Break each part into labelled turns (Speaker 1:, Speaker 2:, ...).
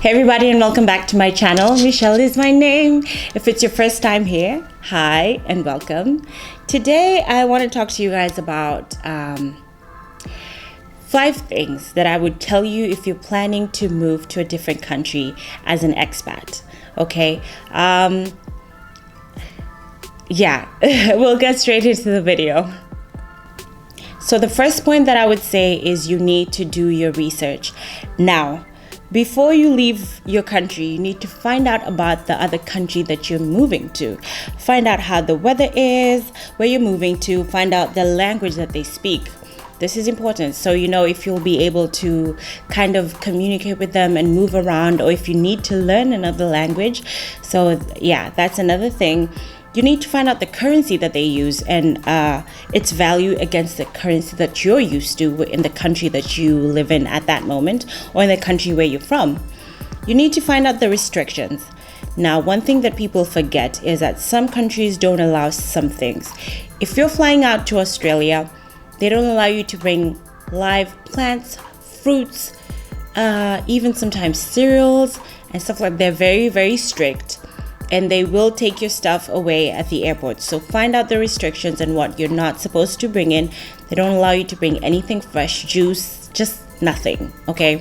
Speaker 1: Hey everybody, and welcome back to my channel. Michelle is my name. If it's your first time here, hi and welcome. Today I want to talk to you guys about 5 things that I would tell you if you're planning to move to a different country as an expat. Okay, we'll get straight into the video. So the first point that I would say is you need to do your research. Now, before you leave your country, you need to find out about the other country that you're moving to. Find out how the weather is, where you're moving to, find out the language that they speak. This is important, so you know if you'll be able to kind of communicate with them and move around, or if you need to learn another language. So yeah, that's another thing. You need to find out the currency that they use and its value against the currency that you're used to in the country that you live in at that moment, or in the country where you're from. You need to find out the restrictions. Now, one thing that people forget is that some countries don't allow some things. If you're flying out to Australia, they don't allow you to bring live plants, fruits, even sometimes cereals and stuff like that. They're very, very strict. And they will take your stuff away at the airport. So find out the restrictions and what you're not supposed to bring in. They don't allow you to bring anything fresh, juice, just nothing, okay?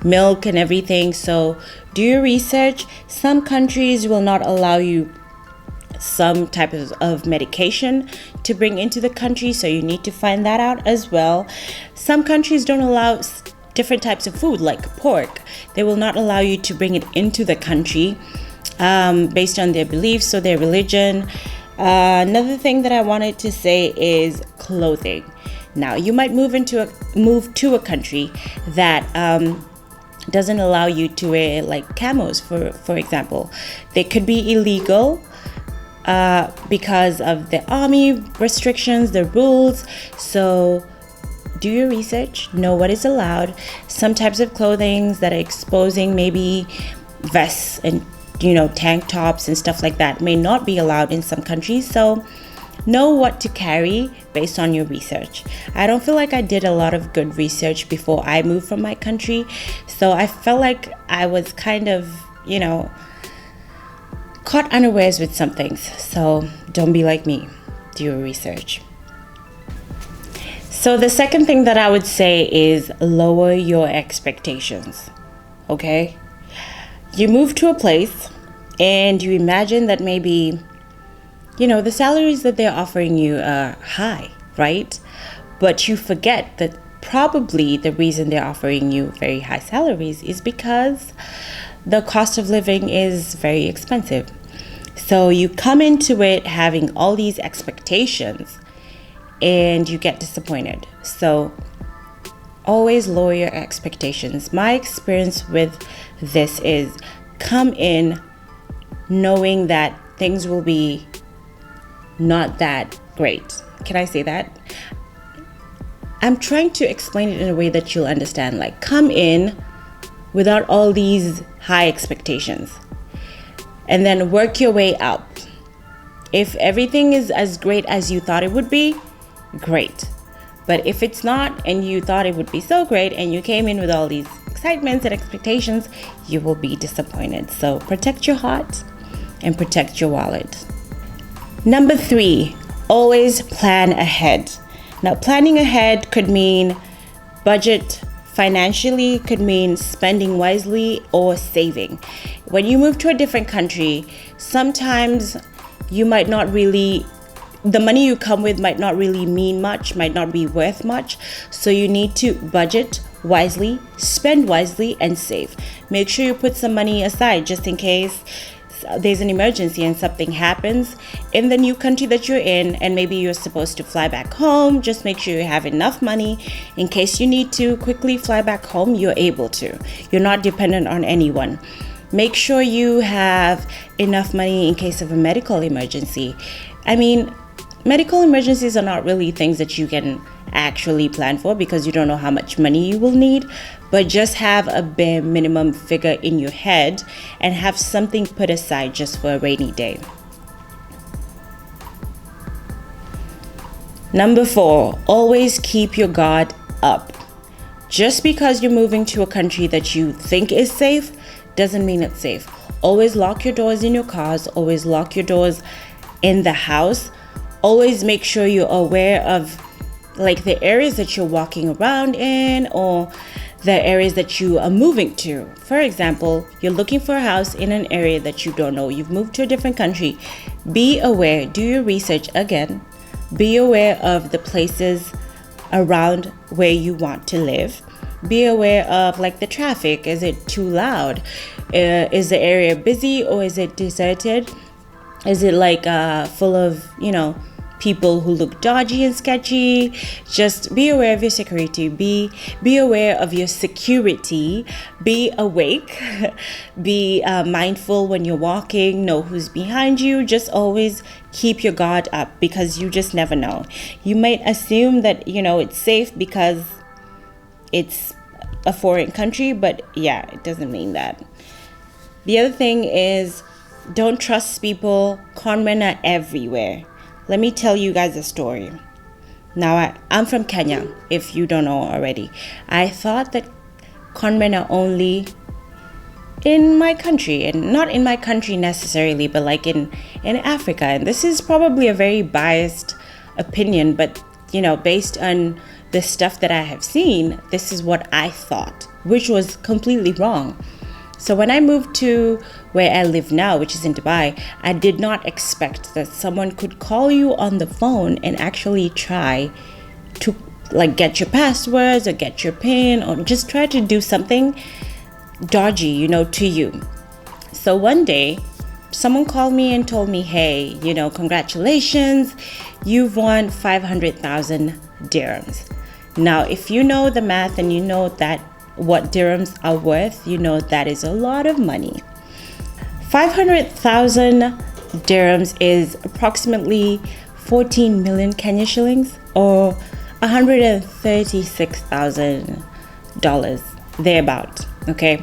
Speaker 1: Milk and everything. So do your research. Some countries will not allow you some type of medication to bring into the country, so you need to find that out as well. Some countries don't allow different types of food like pork. They will not allow you to bring it into the country. Based on their beliefs or their religion. Another thing that I wanted to say is clothing. Now, you might move to a country that doesn't allow you to wear like camos, for example. They could be illegal because of the army restrictions, the rules. So do your research, know what is allowed. Some types of clothing that are exposing, maybe vests and tank tops and stuff like that, may not be allowed in some countries. So know what to carry based on your research. I don't feel like I did a lot of good research before I moved from my country. So I felt like I was kind of, caught unawares with some things. So don't be like me. Do your research. So the second thing that I would say is lower your expectations. Okay? You move to a place and you imagine that maybe, the salaries that they're offering you are high, right? But you forget that probably the reason they're offering you very high salaries is because the cost of living is very expensive. So you come into it having all these expectations and you get disappointed. So always lower your expectations. My experience with this is come in knowing that things will be not that great. Can I say that? I'm trying to explain it in a way that you'll understand. Like, come in without all these high expectations and then work your way up. If everything is as great as you thought it would be, great. But if it's not, and you thought it would be so great, and you came in with all these excitements and expectations, you will be disappointed. So protect your heart and protect your wallet. Number 3, always plan ahead. Now, planning ahead could mean budget financially, could mean spending wisely or saving. When you move to a different country, sometimes you might not really the money you come with might not really mean much, might not be worth much. So you need to budget wisely, spend wisely, and save. Make sure you put some money aside just in case there's an emergency and something happens in the new country that you're in, and maybe you're supposed to fly back home. Just make sure you have enough money in case you need to quickly fly back home. You're able to. You're not dependent on anyone. Make sure you have enough money in case of a medical emergency. I mean, medical emergencies are not really things that you can actually plan for because you don't know how much money you will need, but just have a bare minimum figure in your head and have something put aside just for a rainy day. Number 4, always keep your guard up. Just because you're moving to a country that you think is safe doesn't mean it's safe. Always lock your doors in your cars, always lock your doors in the house. Always make sure you're aware of like the areas that you're walking around in, or the areas that you are moving to. For example, you're looking for a house in an area that you don't know. You've moved to a different country. Be aware, do your research again. Be aware of the places around where you want to live. Be aware of like the traffic. Is it too loud? Is the area busy or is it deserted? Is it like full of, people who look dodgy and sketchy? Just be aware of your security. Be aware of your security. Be awake. Be mindful when you're walking. Know who's behind you. Just always keep your guard up, because you just never know. You might assume that it's safe because it's a foreign country, but yeah, it doesn't mean that. The other thing is, don't trust people. Con men are everywhere. Let me tell you guys a story. Now, I'm from Kenya, if you don't know already. I thought that con men are only in my country, and not in my country necessarily, but like in Africa. And this is probably a very biased opinion, but based on the stuff that I have seen, this is what I thought, which was completely wrong. So when I moved to where I live now, which is in Dubai, I did not expect that someone could call you on the phone and actually try to like get your passwords or get your PIN or just try to do something dodgy, to you. So one day, someone called me and told me, hey, congratulations, you've won 500,000 dirhams. Now, if you know the math and you know that what dirhams are worth, that is a lot of money. 500,000 dirhams is approximately 14 million Kenya shillings, or $136,000 thereabout. Okay,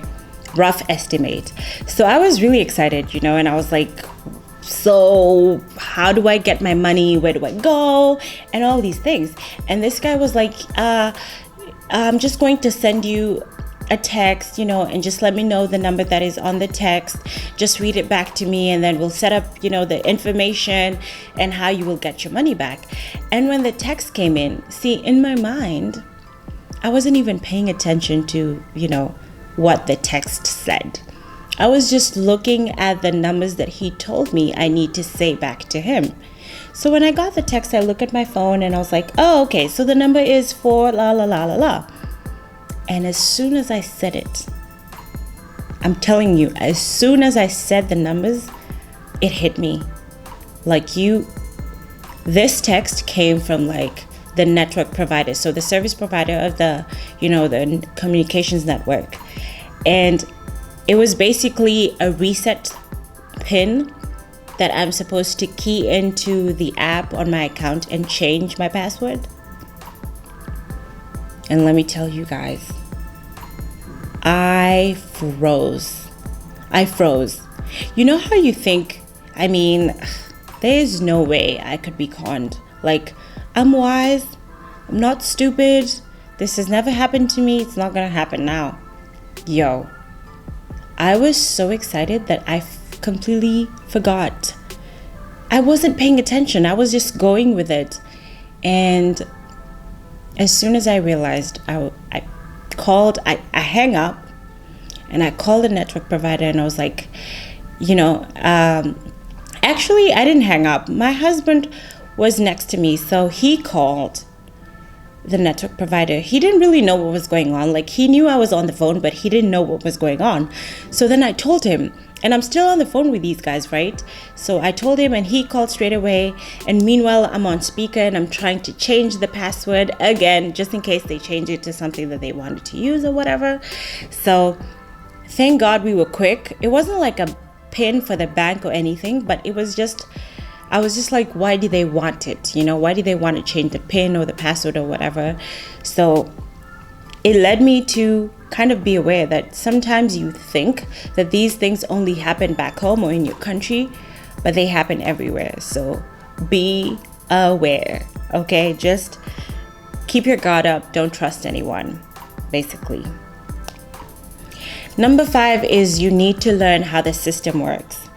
Speaker 1: rough estimate. So I was really excited, and I was like, so how do I get my money? Where do I go? And all these things. And this guy was like, I'm just going to send you a text, and just let me know the number that is on the text. Just read it back to me, and then we'll set up, the information and how you will get your money back. And when the text came in, see, in my mind, I wasn't even paying attention to, what the text said. I was just looking at the numbers that he told me I need to say back to him. So when I got the text, I looked at my phone and I was like, oh, okay, so the number is for la la la la la. And as soon as I said it, I'm telling you, as soon as I said the numbers, it hit me. This text came from like the network provider, so the service provider of the, the communications network. And it was basically a reset PIN that I'm supposed to key into the app on my account and change my password. And let me tell you guys, I froze. You know how you think, there's no way I could be conned. Like, I'm wise, I'm not stupid, this has never happened to me, it's not gonna happen now. Yo, I was so excited that I completely forgot. I wasn't paying attention. I was just going with it. And as soon as I realized, I hang up and I called the network provider and I was like, actually, I didn't hang up. My husband was next to me, so he called the network provider. He didn't really know what was going on. Like, he knew I was on the phone, but he didn't know what was going on. So then I told him, and I'm still on the phone with these guys, right? So I told him and he called straight away. And meanwhile, I'm on speaker and I'm trying to change the password again, just in case they change it to something that they wanted to use or whatever. So thank God we were quick. It wasn't like a PIN for the bank or anything, but it was just, I was just like, why do they want it? Why do they want to change the PIN or the password or whatever? So it led me to kind of be aware that sometimes you think that these things only happen back home or in your country, but they happen everywhere. So be aware, okay? Just keep your guard up. Don't trust anyone, basically. Number 5 is you need to learn how the system works.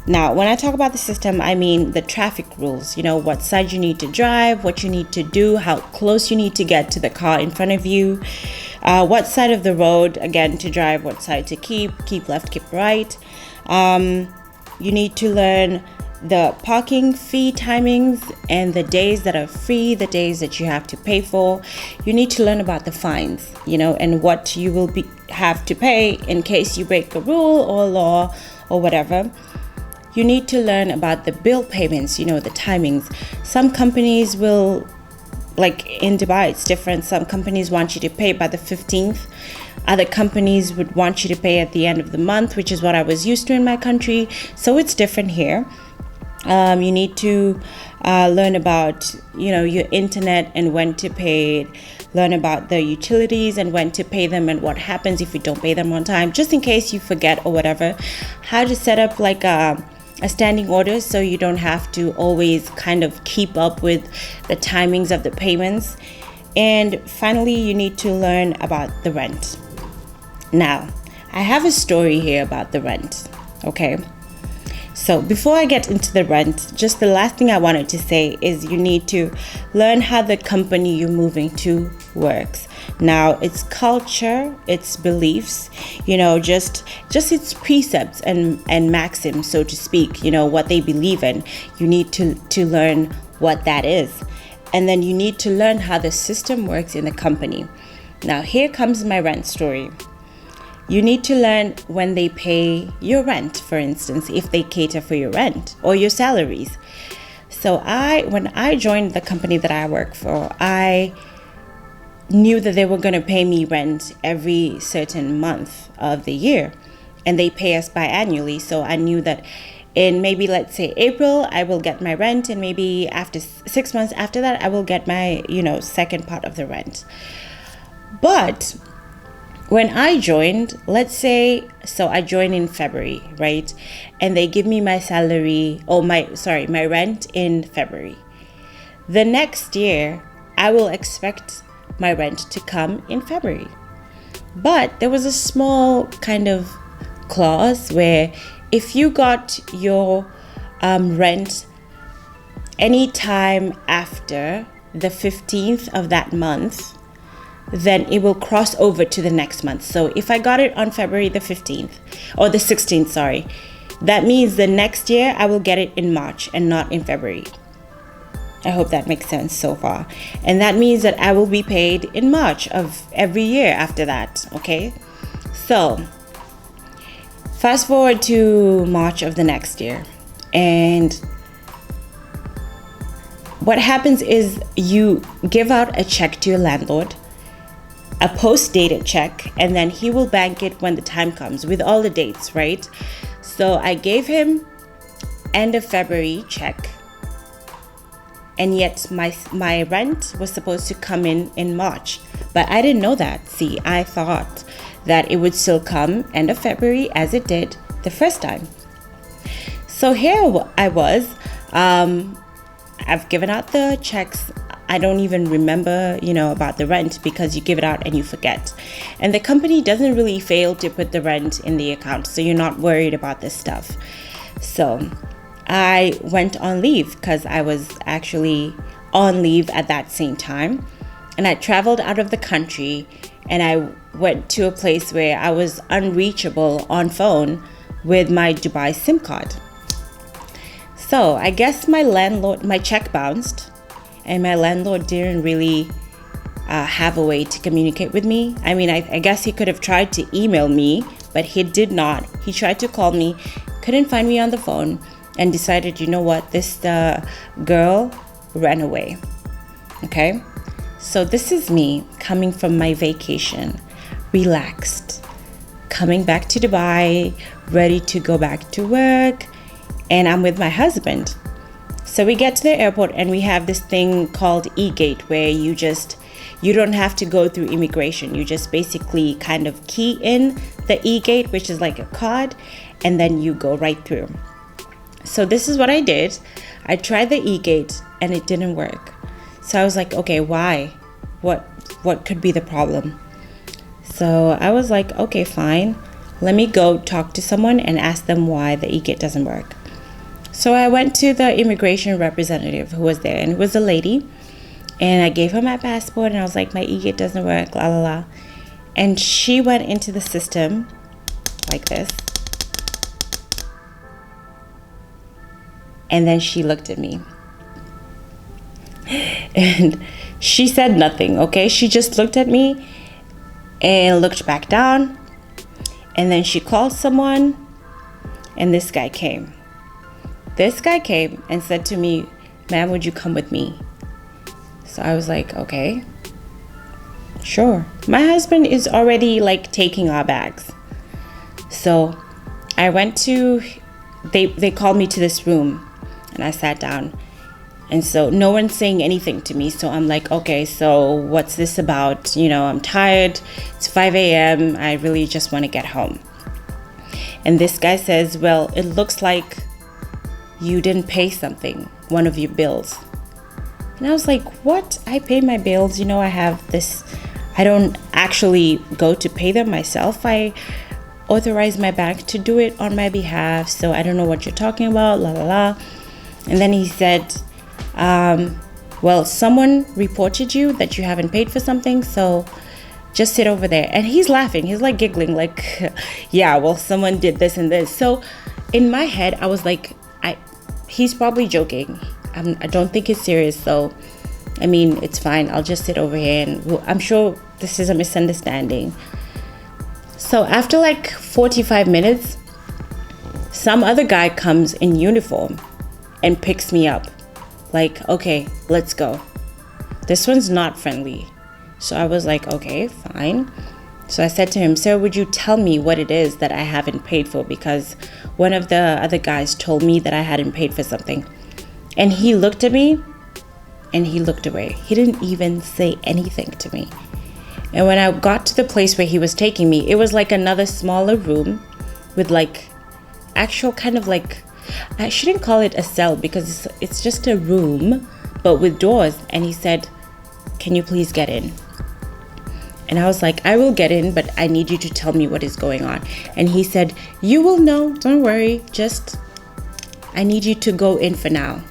Speaker 1: Now, when I talk about the system, I mean the traffic rules, what side you need to drive, what you need to do, how close you need to get to the car in front of you, what side of the road, again, to drive, what side to keep left, keep right. You need to learn the parking fee timings and the days that are free, the days that you have to pay for. You need to learn about the fines, and what you will have to pay in case you break a rule or law or whatever. You need to learn about the bill payments, the timings. Some companies will, like in Dubai, it's different. Some companies want you to pay by the 15th. Other companies would want you to pay at the end of the month, which is what I was used to in my country. So it's different here. You need to learn about, your internet and when to pay it. Learn about the utilities and when to pay them and what happens if you don't pay them on time, just in case you forget or whatever. How to set up like a standing order so you don't have to always kind of keep up with the timings of the payments. And finally, you need to learn about the rent. Now, I have a story here about the rent, okay? So before I get into the rent, just the last thing I wanted to say is you need to learn how the company you're moving to works. Now, its culture, its beliefs, just its precepts and maxims, so to speak, what they believe in. You need to learn what that is. And then you need to learn how the system works in the company. Now, here comes my rent story. You need to learn when they pay your rent, for instance, if they cater for your rent or your salaries. So when I joined the company that I work for, I knew that they were going to pay me rent every certain month of the year, and they pay us biannually. So I knew that in maybe, let's say, April, I will get my rent, and maybe after 6 months after that, I will get my, second part of the rent. But when I joined, let's say, so I joined in February, right? And they give me my salary, my rent in February. The next year, I will expect my rent to come in February. But there was a small kind of clause where if you got your rent any time after the 15th of that month, then it will cross over to the next month. So if I got it on February the 15th or the 16th, that means the next year I will get it in March and not in February. I hope that makes sense so far. And that means that I will be paid in March of every year after that, okay? So fast forward to March of the next year. And what happens is you give out a check to your landlord, a post-dated check, and then he will bank it when the time comes with all the dates, right? So I gave him end of February check, and yet my rent was supposed to come in March, but I didn't know that. See, I thought that it would still come end of February as it did the first time. So here I was, I've given out the checks. I don't even remember, about the rent because you give it out and you forget. And the company doesn't really fail to put the rent in the account, so you're not worried about this stuff. So I went on leave because I was actually on leave at that same time. And I traveled out of the country and I went to a place where I was unreachable on phone with my Dubai SIM card. So I guess my check bounced, and my landlord didn't really have a way to communicate with me. I mean, I guess he could have tried to email me, but he did not. He tried to call me, couldn't find me on the phone, and decided, you know what, this girl ran away. Okay? So this is me coming from my vacation, relaxed, coming back to Dubai, ready to go back to work, and I'm with my husband. So we get to the airport and we have this thing called e-gate where you don't have to go through immigration. You just basically kind of key in the e-gate, which is like a card, and then you go right through. So this is what I did. I tried the e-gate and it didn't work. So I was like, okay, why? What could be the problem? So I was like, okay, fine. Let me go talk to someone and ask them why the e-gate doesn't work. So I went to the immigration representative who was there, and it was a lady. And I gave her my passport, and I was like, my e-gate doesn't work, la la la. And she went into the system like this. And then she looked at me. And she said nothing, okay? She just looked at me and looked back down. And then she called someone, and this guy came. This guy came and said to me, ma'am, would you come with me? So I was like, okay, sure. My husband is already like taking our bags. So I went to, they called me to this room, and I sat down. And so no one's saying anything to me. So I'm like, okay, so what's this about? You know, I'm tired. It's 5 a.m. I really just want to get home. And this guy says, well, it looks like you didn't pay something, one of your bills. And I was like, what? I pay my bills. You know, I have this, I don't actually go to pay them myself. I authorize my bank to do it on my behalf. So I don't know what you're talking about, la la la. And then he said, well, someone reported you that you haven't paid for something, so just sit over there. And he's laughing. He's like giggling, like, yeah, well, someone did this and this. So in my head, I was like, he's probably joking. I don't think it's serious. So, I mean, it's fine. I'll just sit over here, and I'm sure this is a misunderstanding. So after like 45 minutes, some other guy comes in uniform and picks me up. Like, okay, let's go. This one's not friendly. So I was like, okay, fine. So I said to him, sir, would you tell me what it is that I haven't paid for? Because one of the other guys told me that I hadn't paid for something. And he looked at me and he looked away. He didn't even say anything to me. And when I got to the place where he was taking me, it was like another smaller room with like actual kind of like, I shouldn't call it a cell because it's just a room, but with doors. And he said, can you please get in? And I was like, I will get in, but I need you to tell me what is going on. And he said, you will know, don't worry, just, I need you to go in for now.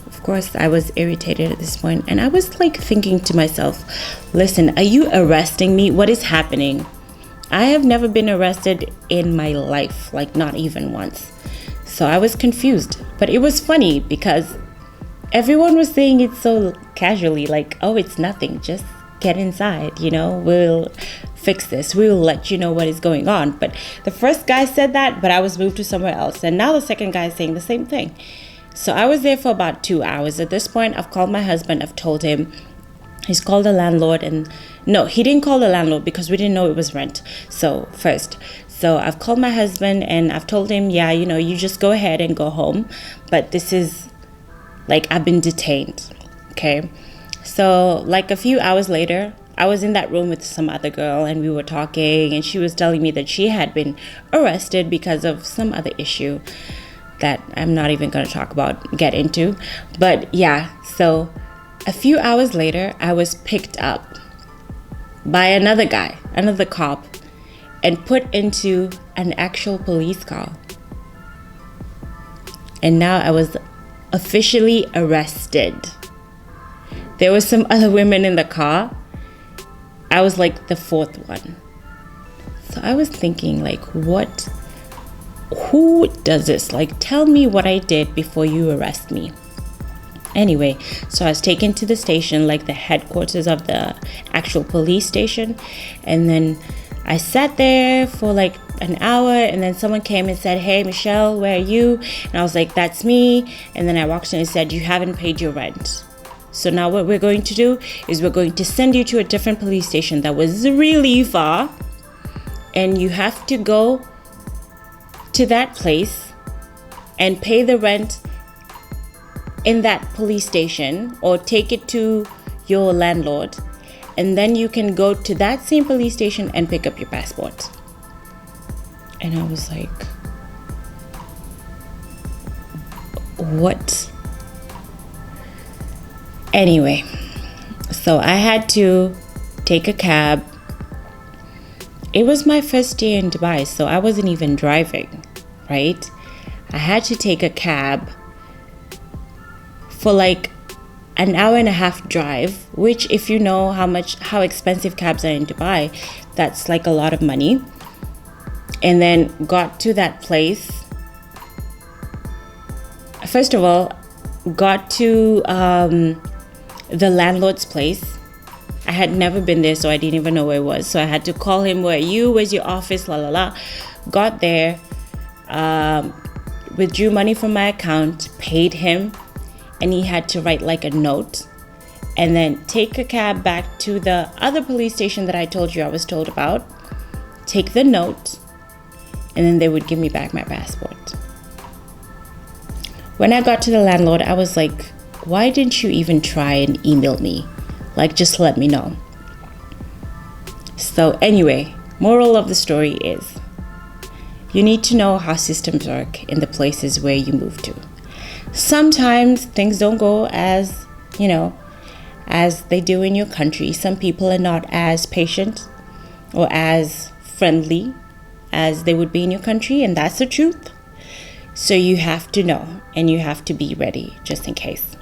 Speaker 1: Of course, I was irritated at this point, and I was like thinking to myself, listen, are you arresting me? What is happening? I have never been arrested in my life, like not even once. So I was confused, but it was funny because everyone was saying it so casually, like, oh, it's nothing, just get inside, you know, we'll fix this, we'll let you know what is going on. But the first guy said that, but I was moved to somewhere else. And now the second guy is saying the same thing. So I was there for about 2 hours. At this point, I've called my husband, I've told him. He's called the landlord, and no, he didn't call the landlord because we didn't know it was rent. So I've called my husband and I've told him, yeah, you know, you just go ahead and go home. But this is like, I've been detained. Okay. So like a few hours later, I was in that room with some other girl and we were talking, and she was telling me that she had been arrested because of some other issue that I'm not even going to get into. But yeah, so a few hours later, I was picked up by another guy, another cop, and put into an actual police car. And now I was officially arrested. There were some other women in the car. I was like the fourth one. So I was thinking, like, who does this? Like, tell me what I did before you arrest me. Anyway, so I was taken to the station, like the headquarters of the actual police station. And then I sat there for like an hour, and then someone came and said, hey, Michelle, where are you? And I was like, that's me. And then I walked in and said, you haven't paid your rent. So now what we're going to do is we're going to send you to a different police station that was really far. And you have to go to that place and pay the rent in that police station, or take it to your landlord, and then you can go to that same police station and pick up your passport. And I was like, what? Anyway, so I had to take a cab. It was my first day in Dubai, so I wasn't even driving, right? I had to take a cab for like an hour and a half drive, which, if you know how expensive cabs are in Dubai, that's like a lot of money. And then got to that place. First of all, got to the landlord's place. I had never been there, so I didn't even know where it was. So I had to call him, where are you? Where's your office? La la la. Got there, withdrew money from my account, paid him, and he had to write like a note and then take a cab back to the other police station that I told you I was told about, take the note, and then they would give me back my passport. When I got to the landlord, I was like, why didn't you even try and email me? Like, just let me know. So anyway, moral of the story is, you need to know how systems work in the places where you move to. Sometimes things don't go as, as they do in your country. Some people are not as patient or as friendly as they would be in your country, and that's the truth. So you have to know, and you have to be ready just in case.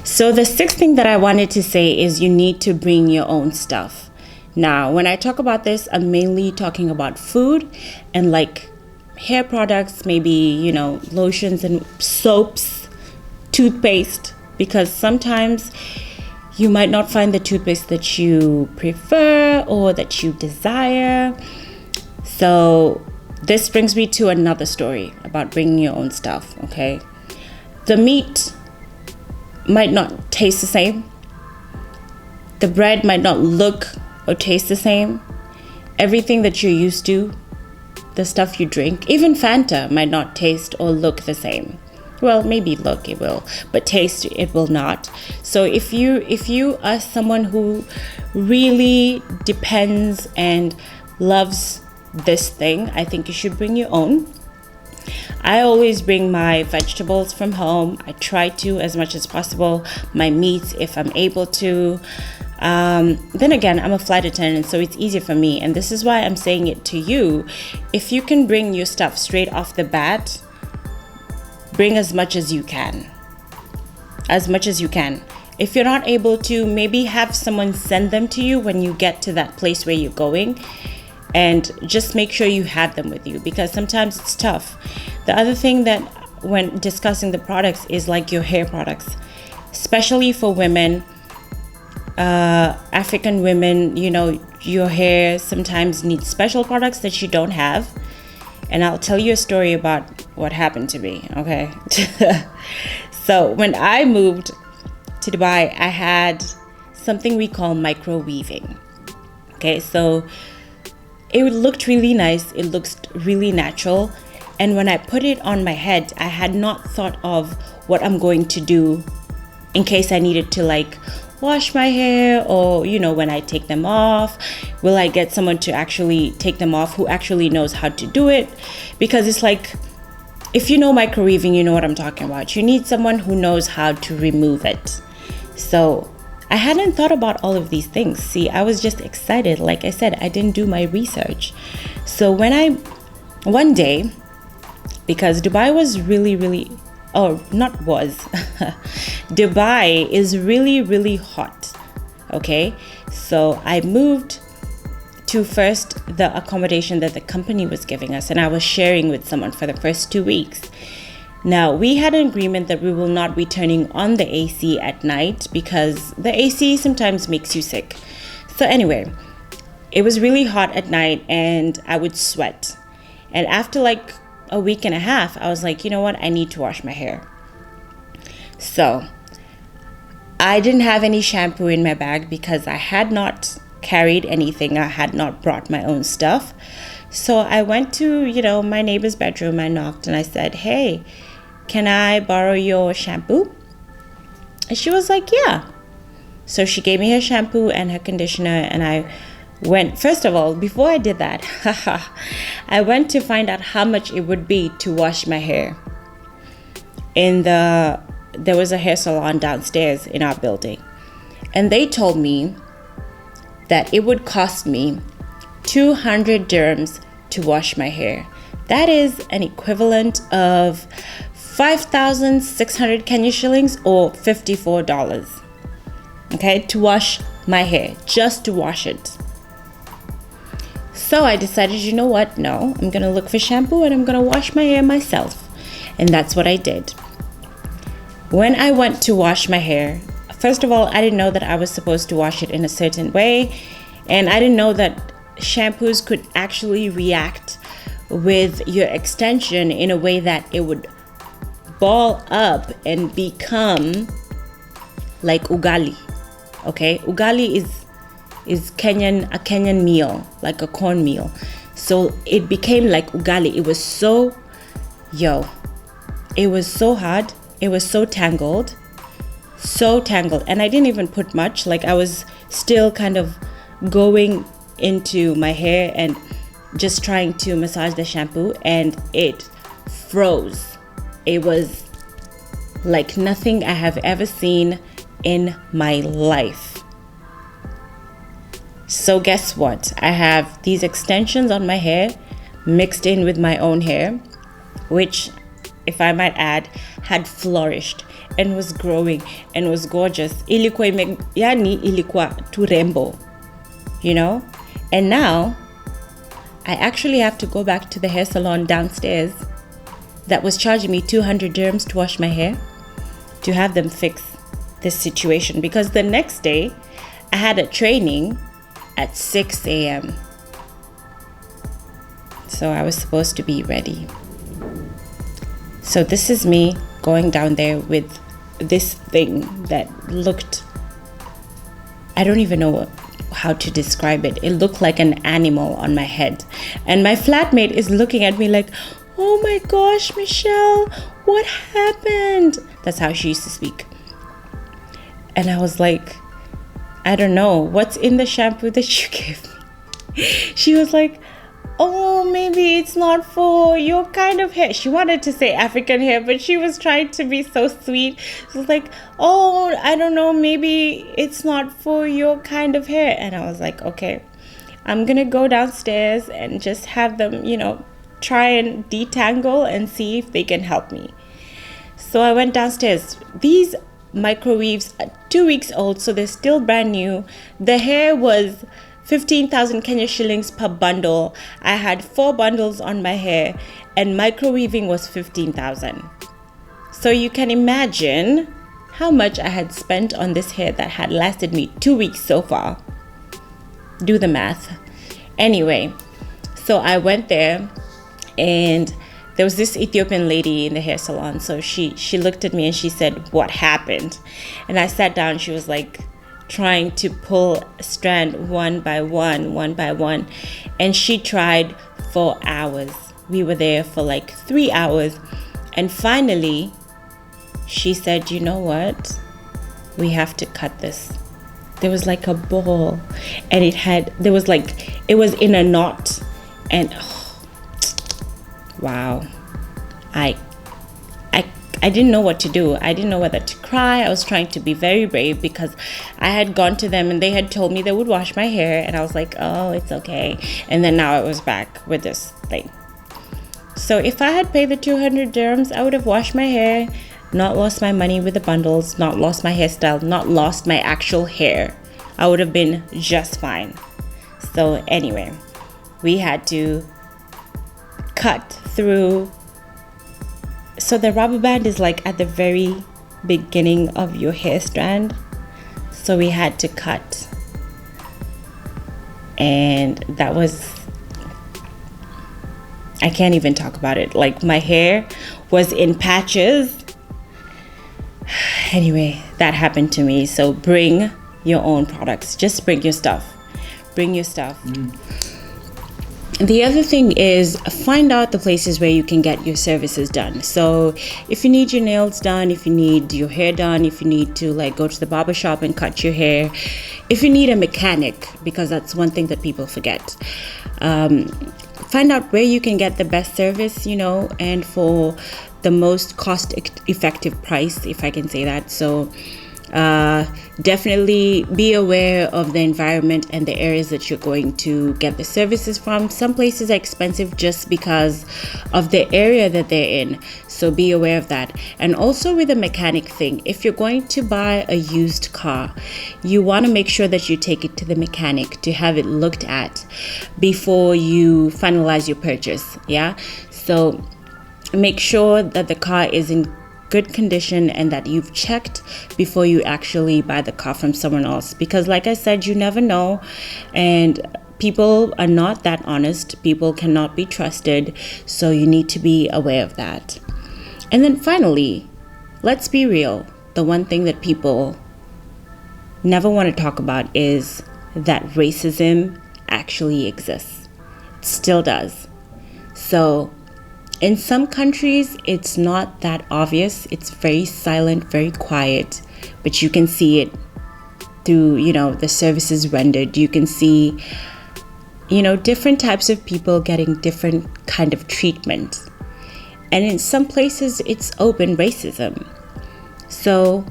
Speaker 1: So the sixth thing that I wanted to say is you need to bring your own stuff. Now, when I talk about this, I'm mainly talking about food and like hair products, maybe, lotions and soaps, toothpaste, because sometimes you might not find the toothpaste that you prefer or that you desire. So this brings me to another story about bringing your own stuff, okay? The meat might not taste the same. The bread might not look or taste the same. Everything that you're used to, the stuff you drink, even Fanta might not taste or look the same. Well, maybe look it will, but taste it will not. So if you are someone who really depends and loves this thing, I think you should bring your own. I always bring my vegetables from home. I try to, as much as possible, my meats if I'm able to. Then again, I'm a flight attendant, so it's easier for me. And this is why I'm saying it to you. If you can bring your stuff straight off the bat, bring as much as you can. As much as you can. If you're not able to, maybe have someone send them to you when you get to that place where you're going. And just make sure you have them with you, because sometimes it's tough. The other thing that when discussing the products is like your hair products, especially for women, African women, your hair sometimes needs special products that you don't have. And I'll tell you a story about what happened to me, okay? So when I moved to Dubai, I had something we call microweaving. Okay, so it looked really nice. It looks really natural. And when I put it on my head, I had not thought of what I'm going to do in case I needed to like wash my hair, or, when I take them off, will I get someone to actually take them off who actually knows how to do it? Because it's like, if you know microweaving, you know what I'm talking about. You need someone who knows how to remove it. So I hadn't thought about all of these things. See, I was just excited. Like I said, I didn't do my research. So one day, because Dubai was Dubai is really, really hot. Okay. So I moved to first the accommodation that the company was giving us, and I was sharing with someone for the first 2 weeks. Now, we had an agreement that we will not be turning on the AC at night because the AC sometimes makes you sick. So anyway, it was really hot at night and I would sweat. And after like a week and a half, I was like, you know what? I need to wash my hair. So I didn't have any shampoo in my bag because I had not carried anything. I had not brought my own stuff. So I went to, my neighbor's bedroom. I knocked and I said, hey, can I borrow your shampoo? And she was like, yeah. So she gave me her shampoo and her conditioner, and I went, first of all, before I did that, I went to find out how much it would be to wash my hair. There was a hair salon downstairs in our building, and they told me that it would cost me 200 dirhams to wash my hair. That is an equivalent of 5,600 Kenya shillings or $54. Okay, to wash my hair, just to wash it. So I decided, you know what? No, I'm gonna look for shampoo and I'm gonna wash my hair myself. And that's what I did. When I went to wash my hair, first of all, I didn't know that I was supposed to wash it in a certain way. And I didn't know that shampoos could actually react with your extension in a way that it would ball up and become like ugali. Okay, ugali is a Kenyan meal, like a corn meal. So it became like ugali. It was so hard. It was so tangled, and I didn't even put much. Like, I was still kind of going into my hair and just trying to massage the shampoo, and it froze. It was like nothing I have ever seen in my life. So guess what? I have these extensions on my hair mixed in with my own hair, which, if I might add, had flourished and was growing and was gorgeous. Ilikuwa turembo, you know? And now I actually have to go back to the hair salon downstairs that was charging me 200 dirhams to wash my hair to have them fix this situation, because the next day I had a training at 6 a.m. So I was supposed to be ready. So this is me going down there with this thing that looked, I don't even know how to describe it. It looked like an animal on my head. And my flatmate is looking at me like, oh my gosh, Michelle, what happened? That's how she used to speak. And I was like, I don't know, what's in the shampoo that you gave me? She was like, oh, maybe it's not for your kind of hair. She wanted to say African hair, but she was trying to be so sweet. She was like, oh, I don't know, maybe it's not for your kind of hair. And I was like, okay, I'm gonna go downstairs and just have them, try and detangle and see if they can help me. So I went downstairs. These microweaves are 2 weeks old, so they're still brand new. The hair was 15,000 Kenya shillings per bundle. I had 4 bundles on my hair, and microweaving was 15,000. So you can imagine how much I had spent on this hair that had lasted me 2 weeks so far. Do the math. Anyway, so I went there, and there was this Ethiopian lady in the hair salon. So she looked at me and she said, what happened? And I sat down. She was like trying to pull a strand one by one. And she tried for hours. We were there for like 3 hours. And finally, she said, you know what? We have to cut this. There was like a ball, and it was in a knot. And wow. I didn't know what to do. I didn't know whether to cry. I was trying to be very brave because I had gone to them and they had told me they would wash my hair, and I was like, oh, it's okay. And then now I was back with this thing. So if I had paid the 200 dirhams, I would have washed my hair, not lost my money with the bundles, not lost my hairstyle, not lost my actual hair. I would have been just fine. So anyway, we had to cut through. So the rubber band is like at the very beginning of your hair strand. So we had to cut. And that was, I can't even talk about it. Like, my hair was in patches. Anyway, that happened to me. So bring your own products. Just bring your stuff. Bring your stuff. The other thing is, find out the places where you can get your services done. So if you need your nails done, if you need your hair done, if you need to go to the barber shop and cut your hair, if you need a mechanic, because that's one thing that people forget, find out where you can get the best service, and for the most cost effective price, if I can say that. So Definitely be aware of the environment and the areas that you're going to get the services from. Some places are expensive just because of the area that they're in, so be aware of that. And also with the mechanic thing, if you're going to buy a used car, you want to make sure that you take it to the mechanic to have it looked at before you finalize your purchase. Yeah, so make sure that the car is in good condition and that you've checked before you actually buy the car from someone else, because like I said, you never know, and people are not that honest. People cannot be trusted, so you need to be aware of that. And then finally, let's be real, the one thing that people never want to talk about is that racism actually exists. It still does. So in some countries, it's not that obvious. It's very silent, very quiet, but you can see it through, the services rendered. You can see, different types of people getting different kind of treatment. And in some places, it's open racism. So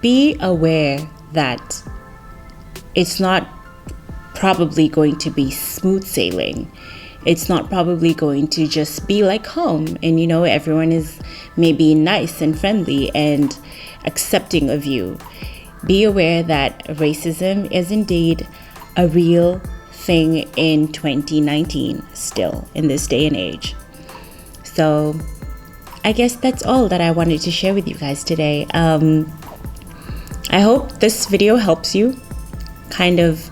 Speaker 1: be aware that it's not probably going to be smooth sailing. It's not probably going to just be like home and, everyone is maybe nice and friendly and accepting of you. Be aware that racism is indeed a real thing in 2019 still, in this day and age. So I guess that's all that I wanted to share with you guys today. I hope this video helps you, kind of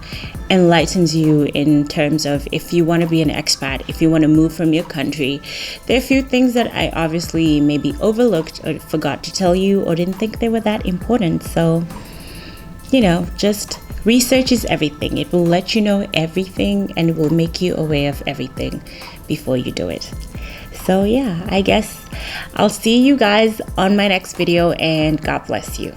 Speaker 1: enlightens you in terms of if you want to be an expat, if you want to move from your country. There are a few things that I obviously maybe overlooked or forgot to tell you or didn't think they were that important. So, just research is everything. It will let you know everything and it will make you aware of everything before you do it. So yeah, I guess I'll see you guys on my next video, and God bless you.